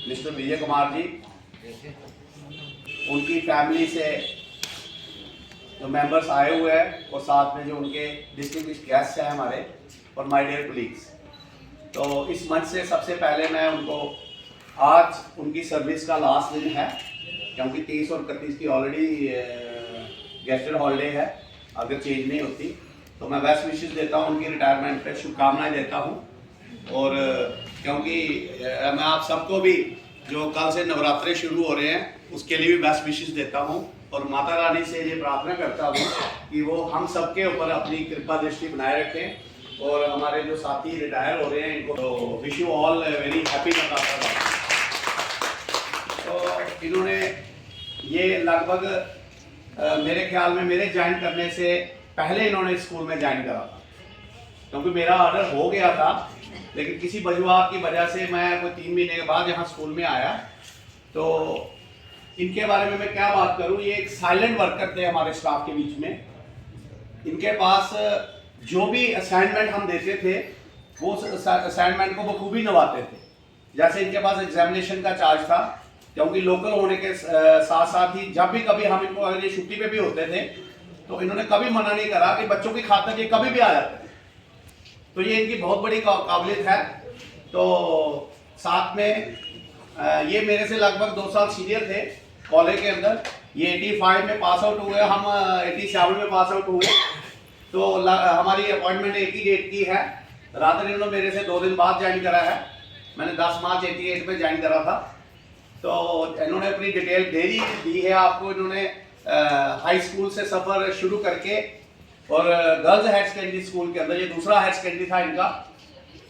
Mister Vijay Kumar ji, उनकी family से जो मेंबर्स आए हुए हैं और साथ में जो उनके डिस्टिंग्विश्ड गेस्ट हैं हमारे और माय डियर कलीग्स, तो इस मंच से सबसे पहले मैं उनको आज उनकी सर्विस का लास्ट दिन है, क्योंकि 30 और 31 की ऑलरेडी गेस्टेड हॉलीडे है, अगर चेंज नहीं होती तो मैं बेस्ट विशेस देता हूँ, उनकी रिटायरमेंट पे शुभकामनाएं देता हूँ। और क्योंकि मैं आप सबको भी जो कल से नवरात्रे शुरू हो रहे हैं उसके लिए भी बेस्ट विशेस देता हूँ और माता रानी से ये प्रार्थना करता हूँ कि वो हम सबके ऊपर अपनी कृपा दृष्टि बनाए रखें और हमारे जो साथी रिटायर हो रहे हैं इनको तो wish you all very happy Navratra. तो इन्होंने ये लगभग मेरे ख्याल में मेरे ज्वाइन करने से पहले इन्होंने स्कूल में ज्वाइन करा था, क्योंकि मेरा ऑर्डर हो गया था लेकिन किसी वजूहात की वजह से मैं कोई 3 महीने के बाद यहाँ स्कूल में आया। तो इनके बारे में मैं क्या बात करूँ, ये एक साइलेंट वर्कर थे हमारे स्टाफ के बीच में। इनके पास जो भी असाइनमेंट हम देते थे वो असाइनमेंट को बखूबी निभाते थे। जैसे इनके पास एग्जामिनेशन का चार्ज था, क्योंकि लोकल होने के साथ साथ ही जब भी कभी हम इनको अगर ये छुट्टी पे भी होते थे तो इन्होंने कभी मना नहीं करा कि बच्चों की खातिर ये कभी भी आ जाते थे। तो ये इनकी बहुत बड़ी काबिलियत है। तो साथ में ये मेरे से लगभग 2 साल सीनियर थे कॉलेज के अंदर। ये 85 में पास आउट हुए, हम 87 में पास आउट हुए। तो हमारी अपॉइंटमेंट एक ही डेट की है। रात ने इन्होंने मेरे से 2 दिन बाद ज्वाइन करा है। मैंने 10 मार्च 88 में ज्वाइन करा था। तो इन्होंने अपनी डिटेल दी है आपको। इन्होंने हाई स्कूल से सफ़र शुरू करके और गर्ल्स हायर सेकेंडरी स्कूल के अंदर, ये दूसरा हायर सेकेंडरी था इनका,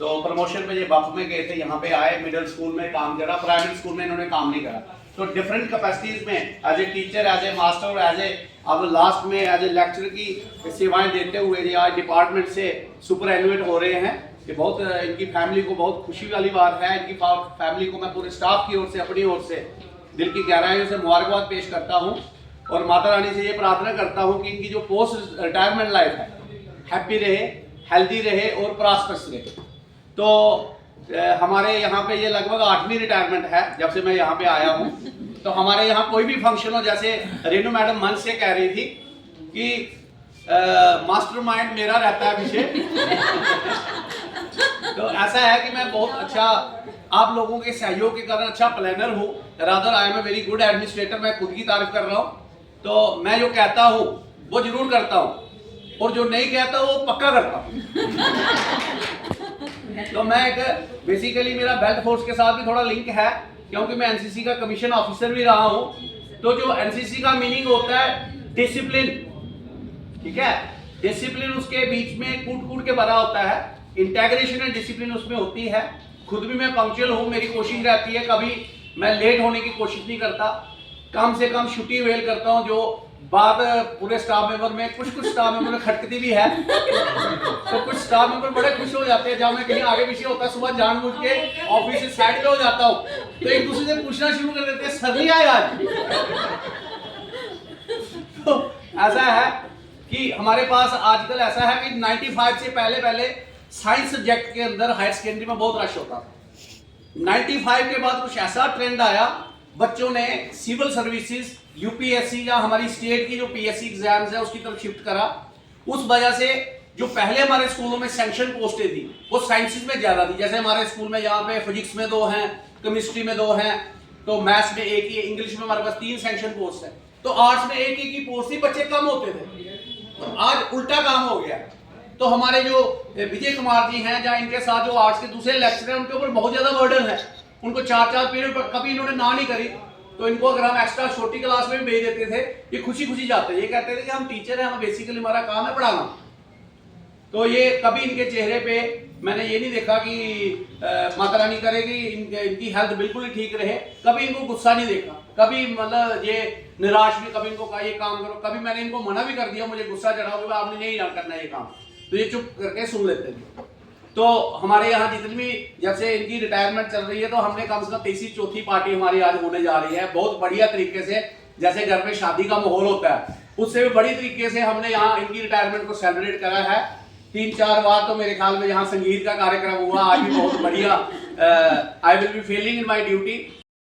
तो प्रमोशन में ये बफ में गए थे, यहाँ पे आए, मिडिल स्कूल में काम करा, प्राइमरी स्कूल में इन्होंने काम नहीं करा। तो डिफरेंट कैपेसिटीज में as a teacher, as a master, as a अब लास्ट में एज ए लेक्चरर की सेवाएं देते हुए ये आज डिपार्टमेंट से सुपर एनुएट हो रहे हैं। कि बहुत इनकी फैमिली को बहुत खुशी वाली बात है। इनकी फैमिली को मैं पूरे स्टाफ की ओर से, अपनी ओर से दिल की गहराइयों से मुबारकबाद पेश करता हूँ और माता रानी से ये प्रार्थना करता हूँ कि इनकी जो पोस्ट रिटायरमेंट लाइफ है हैप्पी रहे, हेल्दी रहे और प्रॉस्परस रहे। तो हमारे यहाँ पे ये लगभग 8वीं रिटायरमेंट है जब से मैं यहाँ पे आया हूँ। तो हमारे यहाँ कोई भी फंक्शन हो, जैसे रेनू मैडम मंच से कह रही थी कि मास्टरमाइंड मेरा रहता है पीछे। तो ऐसा है कि मैं बहुत अच्छा आप लोगों के सहयोग के कारण अच्छा प्लानर हूँ। Rather I am a very good administrator. मैं खुद की तारीफ कर रहा हूँ। तो मैं जो कहता हूँ वो जरूर करता हूँ और जो नहीं कहता वो पक्का करता हूँ। तो मैं एक बेसिकली मेरा बेल्ट फोर्स के साथ भी थोड़ा लिंक है, क्योंकि मैं एनसीसी का कमीशन ऑफिसर भी रहा हूँ। तो जो एनसीसी का मीनिंग होता है डिसिप्लिन, ठीक है, डिसिप्लिन उसके बीच में कूट कूट के भरा होता है, इंटेग्रेशन एंड डिसिप्लिन उसमें होती है। खुद भी मैं पंक्चुअल हूँ, मेरी कोशिश रहती है, कभी मैं लेट होने की कोशिश नहीं करता, कम से कम छुट्टी वेल करता हूँ। जो बात पूरे स्टाफ मेंबर में कुछ स्टाफ मेंबर में खटकती भी है तो कुछ स्टाफ मेंबर बड़े खुश हो जाते हैं जब मैं कहीं आगे पीछे होता है, सुबह जानबूझ के ऑफिस से साइड पे हो जाता हूँ तो एक दूसरे से पूछना शुरू कर देते हैं, सर नहीं आए आज। तो ऐसा है कि हमारे पास आजकल ऐसा है कि 95 से पहले साइंस सब्जेक्ट के अंदर हायर सेकेंडरी में बहुत रश होता था। 95 के बाद कुछ ऐसा ट्रेंड आया, बच्चों ने सिविल सर्विसेज, यूपीएससी या हमारी स्टेट की जो पीएससी एग्जाम्स है उसकी तरफ शिफ्ट करा। उस वजह से जो पहले हमारे स्कूलों में सैंक्शन पोस्टें थी वो साइंसेज में ज्यादा थी। जैसे हमारे स्कूल में यहाँ पे फिजिक्स में 2 हैं, केमिस्ट्री में 2 हैं, तो मैथ्स में 1 ही, इंग्लिश में हमारे पास 3 सैंक्शन पोस्ट है। तो आर्ट्स में 1 ही पोस्ट थी, बच्चे कम होते थे। तो आज उल्टा काम हो गया। तो हमारे जो विजय कुमार जी हैं, या इनके साथ जो आर्ट्स के दूसरे लेक्चरर हैं, उनके ऊपर बहुत ज्यादा बर्डन है। उनको 4-4 पीरियड पर कभी इन्होंने ना नहीं करी। तो इनको अगर हम एक्स्ट्रा छोटी क्लास में भी भेज देते थे, ये खुशी खुशी जाते। ये कहते थे कि हम टीचर हैं, हम बेसिकली हमारा काम है पढ़ाना। तो ये कभी इनके चेहरे पे मैंने ये नहीं देखा कि माता रानी करेगी इनकी हेल्थ बिल्कुल ही ठीक रहे। कभी इनको गुस्सा नहीं देखा, कभी मतलब ये निराश भी, कभी इनको कहा ये काम करो, कभी मैंने इनको मना भी कर दिया, मुझे गुस्सा चढ़ा कि आपने नहीं करना ये काम, तो ये चुप करके सुन लेते थे। तो हमारे यहाँ जितनी भी जब से इनकी रिटायरमेंट चल रही है तो हमने कम से कम 3री-4थी पार्टी हमारी आज होने जा रही है, बहुत बढ़िया तरीके से। जैसे घर में शादी का माहौल होता है उससे भी बड़ी तरीके से हमने यहाँ इनकी रिटायरमेंट को सेलिब्रेट करा है। 3-4 बार तो मेरे ख्याल में यहाँ संगीत का कार्यक्रम हुआ, आज भी बहुत बढ़िया I will be failing in my duty.